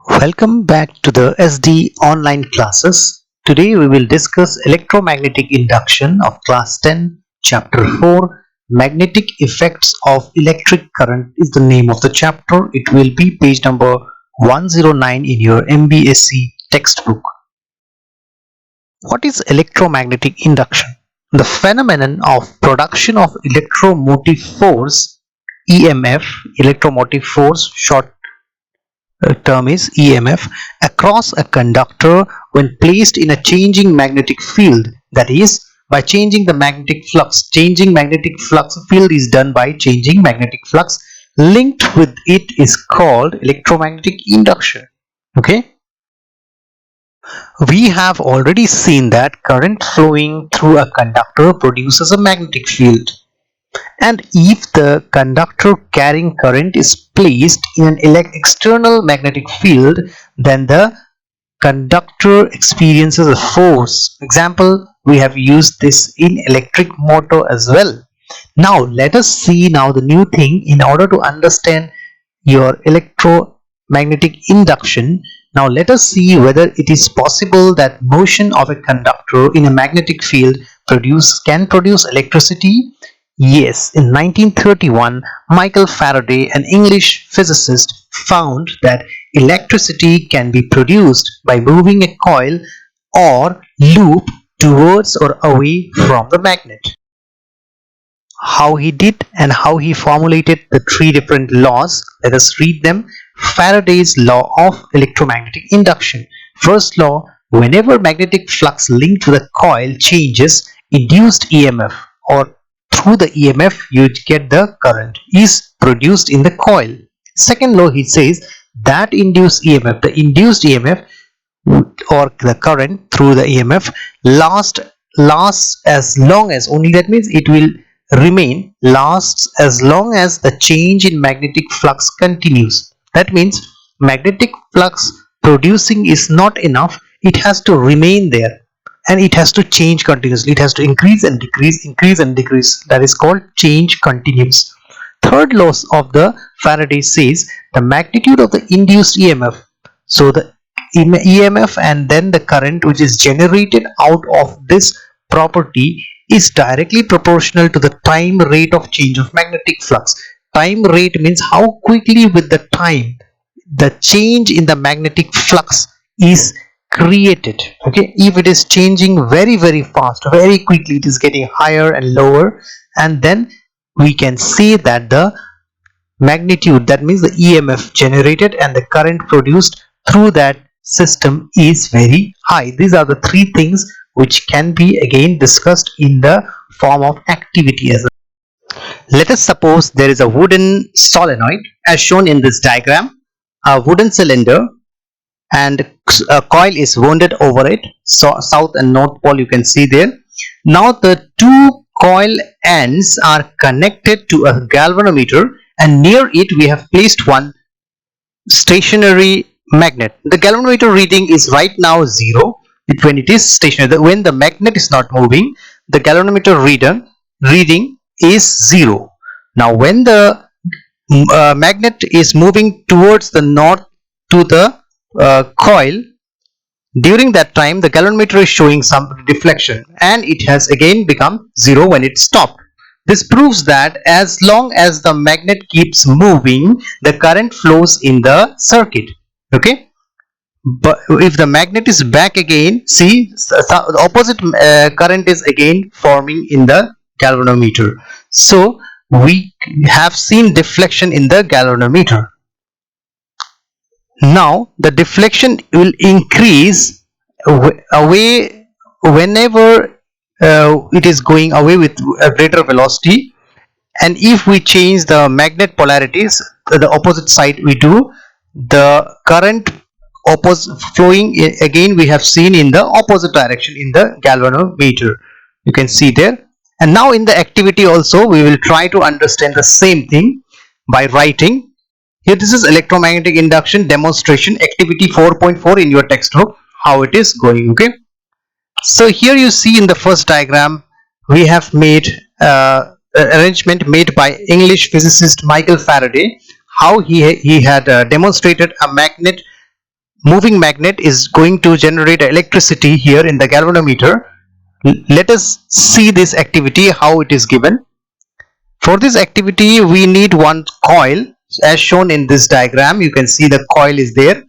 Welcome back to the SD online classes. Today we will discuss electromagnetic induction of class 10, chapter 4. Magnetic effects of electric current is the name of the chapter. It will be page number 109 in your MBSc textbook. What is electromagnetic induction? The phenomenon of production of electromotive force, EMF, electromotive force, short term is EMF, across a conductor when placed in a changing magnetic field, that is, by changing the magnetic flux. Changing magnetic flux field is done by changing magnetic flux. Linked with it is called electromagnetic induction. Okay, we have already seen that current flowing through a conductor produces a magnetic field. And if the conductor carrying current is placed in an external magnetic field, then the conductor experiences a force. Example, we have used this in electric motor as well. Now let us see now the new thing in order to understand your electromagnetic induction. Now let us see whether it is possible that motion of a conductor in a magnetic field can produce electricity. Yes, in 1931, Michael Faraday, an English physicist, found that electricity can be produced by moving a coil or loop towards or away from the magnet. How he did and how he formulated the three different laws, let us read them. Faraday's law of electromagnetic induction. First law, whenever magnetic flux linked to the coil changes, induced EMF, or through the EMF you get the current, is produced in the coil. Second law, he says that the induced EMF or the current through the EMF lasts as long as, only that means it will lasts as long as the change in magnetic flux continues. That means magnetic flux producing is not enough, it has to remain there and it has to change continuously. It has to increase and decrease. That is called change continues. Third law of the Faraday says the magnitude of the induced EMF, so the EMF and then the current which is generated out of this property, is directly proportional to the time rate of change of magnetic flux. Time rate means how quickly with the time the change in the magnetic flux is created. Okay, if it is changing very fast, very quickly, it is getting higher and lower, and then we can say that the magnitude, that means the EMF generated and the current produced through that system, is very high. These are the three things which can be again discussed in the form of activity as well. Let us suppose there is a wooden solenoid as shown in this diagram, a wooden cylinder, and a coil is wounded over it. So south and north pole you can see there. Now the two coil ends are connected to a galvanometer, and near it we have placed one stationary magnet. The galvanometer reading is right now 0 when it is stationary. When the magnet is not moving, the galvanometer reading is 0. Now when the magnet is moving towards the north to the coil, during that time the galvanometer is showing some deflection and it has again become 0 when it stopped. This proves that as long as the magnet keeps moving, the current flows in the circuit. Okay, but if the magnet is back again, see the opposite current is again forming in the galvanometer. So we have seen deflection in the galvanometer. Now the deflection will increase away whenever it is going away with a greater velocity, and if we change the magnet polarities, the opposite side we do, the current flowing again we have seen in the opposite direction in the galvanometer, you can see there. And now in the activity also we will try to understand the same thing by writing. Here this is electromagnetic induction demonstration, activity 4.4 in your textbook, how it is going. Okay, so here you see in the first diagram we have made arrangement made by English physicist Michael Faraday, how he had demonstrated a magnet moving magnet is going to generate electricity here in the galvanometer. Let us see this activity, how it is given. For this activity we need one coil as shown in this diagram. You can see the coil is there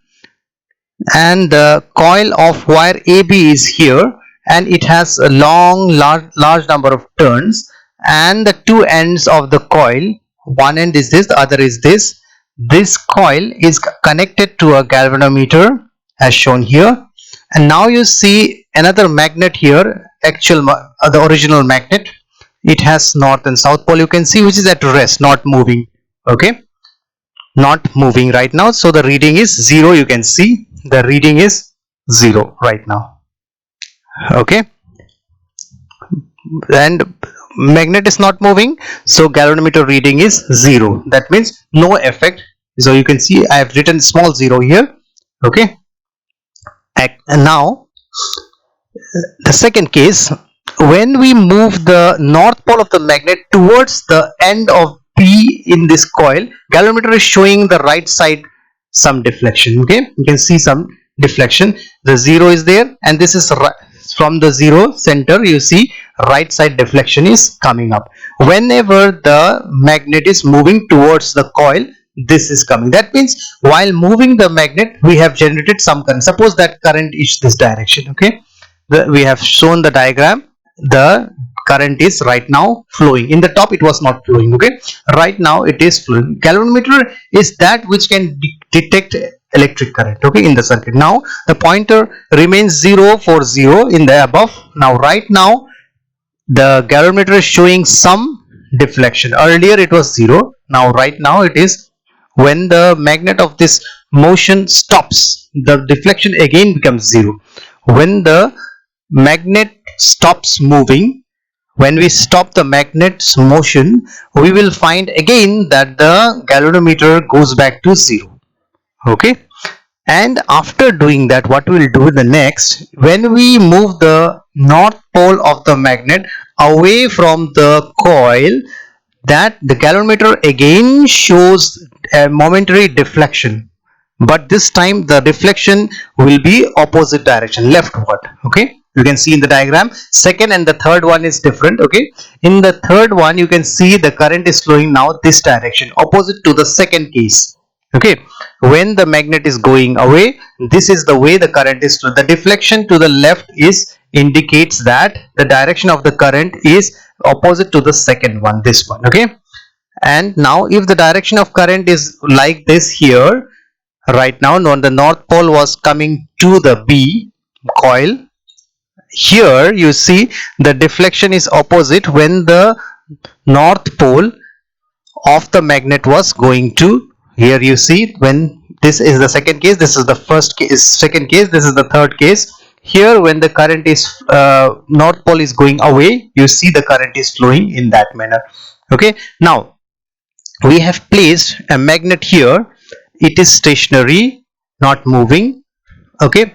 and the coil of wire AB is here, and it has a large number of turns, and the two ends of the coil, one end is this, the other is this. This coil is connected to a galvanometer as shown here, and now you see another magnet here, the original magnet. It has north and south pole, you can see, which is at rest, not moving. Okay, not moving right now, so the reading is 0. You can see the reading is 0 right now. Okay, and magnet is not moving, so galvanometer reading is 0. That means no effect. So you can see I have written small 0 here. Okay, and now the second case, when we move the north pole of the magnet towards the end of B in this coil, galvanometer is showing the right side some deflection. Okay, you can see some deflection. The 0 is there, and this is from the 0 center. You see right side deflection is coming up. Whenever the magnet is moving towards the coil, this is coming. That means while moving the magnet, we have generated some current. Suppose that current is this direction. Okay, we have shown the diagram. The current is right now flowing. In the top it was not flowing. Okay, right now it is flowing. Galvanometer is that which can detect electric current, okay, in the circuit. Now the pointer remains 0 for 0 in the above. Now right now the galvanometer is showing some deflection. Earlier it was 0. Now right now it is, when the magnet of this motion stops, the deflection again becomes 0. When the magnet stops moving, when we stop the magnet's motion, we will find again that the galvanometer goes back to 0. Okay, and after doing that, what we will do the next, when we move the north pole of the magnet away from the coil, that the galvanometer again shows a momentary deflection, but this time the deflection will be opposite direction, leftward. Okay, you can see in the diagram, second and the third one is different. Okay, in the third one you can see the current is flowing now this direction, opposite to the second case. Okay, when the magnet is going away, this is the way the current is flowing. The deflection to the left is indicates that the direction of the current is opposite to the second one, this one. Okay, and now if the direction of current is like this here, right now when the north pole was coming to the B coil, here you see the deflection is opposite when the north pole of the magnet was going to, here you see, when this is the second case, this is the first case, second case, this is the third case. Here when the current is north pole is going away, you see the current is flowing in that manner. Okay, now we have placed a magnet here. It is stationary, not moving. Okay,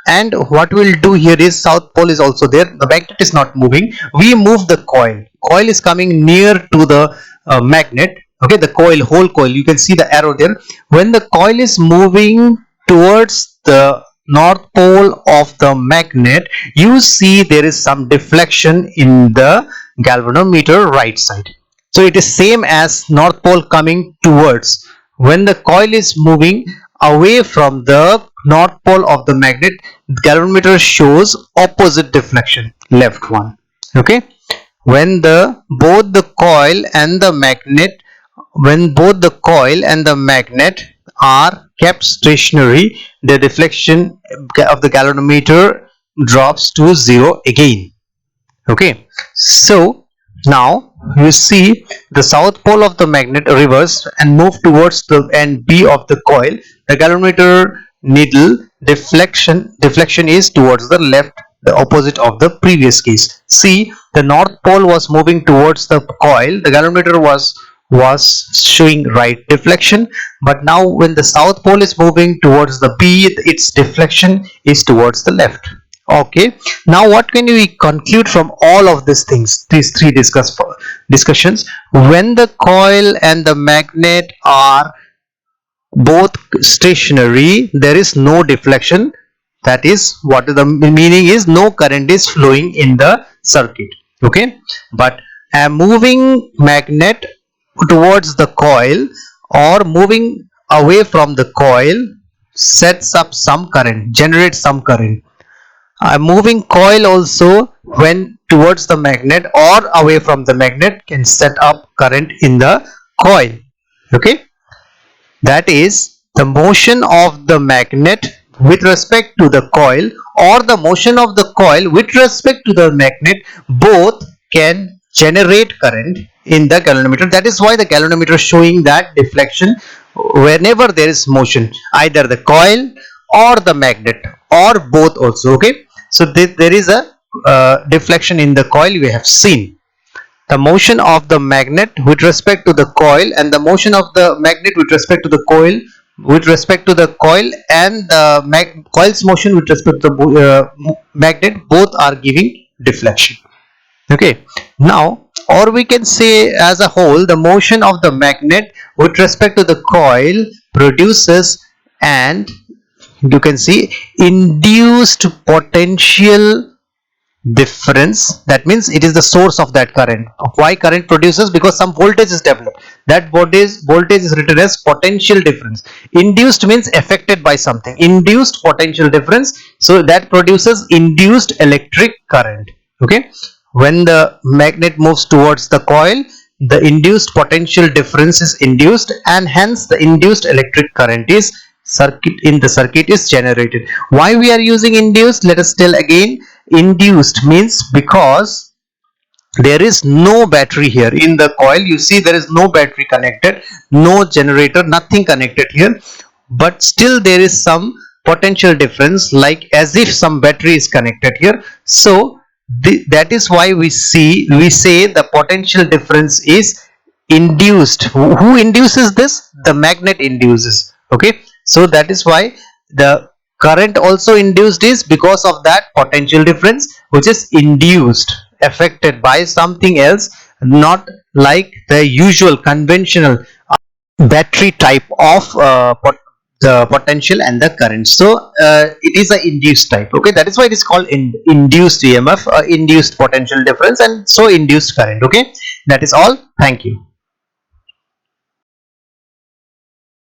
and what we'll do here is, south pole is also there, the magnet is not moving. We move the coil is coming near to the magnet. Okay, the whole coil, you can see the arrow there. When the coil is moving towards the north pole of the magnet, you see there is some deflection in the galvanometer right side. So it is same as north pole coming towards. When the coil is moving away from the north pole of the magnet, the galvanometer shows opposite deflection, left one. Okay, when both the coil and the magnet are kept stationary, the deflection of the galvanometer drops to 0 again. Okay, so now you see the south pole of the magnet reverse and move towards the end B of the coil. The galvanometer needle deflection is towards the left, the opposite of the previous case. See, the north pole was moving towards the coil, the galvanometer was showing right deflection, but now when the south pole is moving towards the B, its deflection is towards the left. Okay, now what can we conclude from all of these things, these three discussions? When the coil and the magnet are both stationary, there is no deflection. That is what the meaning is, no current is flowing in the circuit. Okay, but a moving magnet towards the coil or moving away from the coil sets up some current, generates some current. A moving coil also, when towards the magnet or away from the magnet, can set up current in the coil. Okay, that is the motion of the magnet with respect to the coil or the motion of the coil with respect to the magnet, both can generate current in the galvanometer. That is why the galvanometer is showing that deflection whenever there is motion, either the coil or the magnet or both also. Okay, so there is a deflection in the coil we have seen. The motion of the magnet with respect to the coil and the motion of the magnet with respect to the coil and the coil's motion with respect to the magnet, both are giving deflection. Okay, now, or we can say as a whole, the motion of the magnet with respect to the coil produces, and you can see, induced potential difference. That means it is the source of that current. Why current produces? Because some voltage is developed. That voltage is written as potential difference. Induced means affected by something. Induced potential difference. So that produces induced electric current. Okay, when the magnet moves towards the coil, the induced potential difference is induced, and hence the induced electric current is circuit is generated. Why we are using induced? Let us tell again. Induced means because there is no battery here in the coil. You see, there is no battery connected, no generator, nothing connected here, but still there is some potential difference, like as if some battery is connected here. So that is why we say the potential difference is induced. Who induces this? The magnet induces. Okay, so that is why the current also induced is because of that potential difference, which is induced, affected by something else, not like the usual conventional battery type of the potential and the current. So it is a induced type. Okay, that is why it is called induced EMF, induced potential difference, and so induced current. Okay, that is all. Thank you.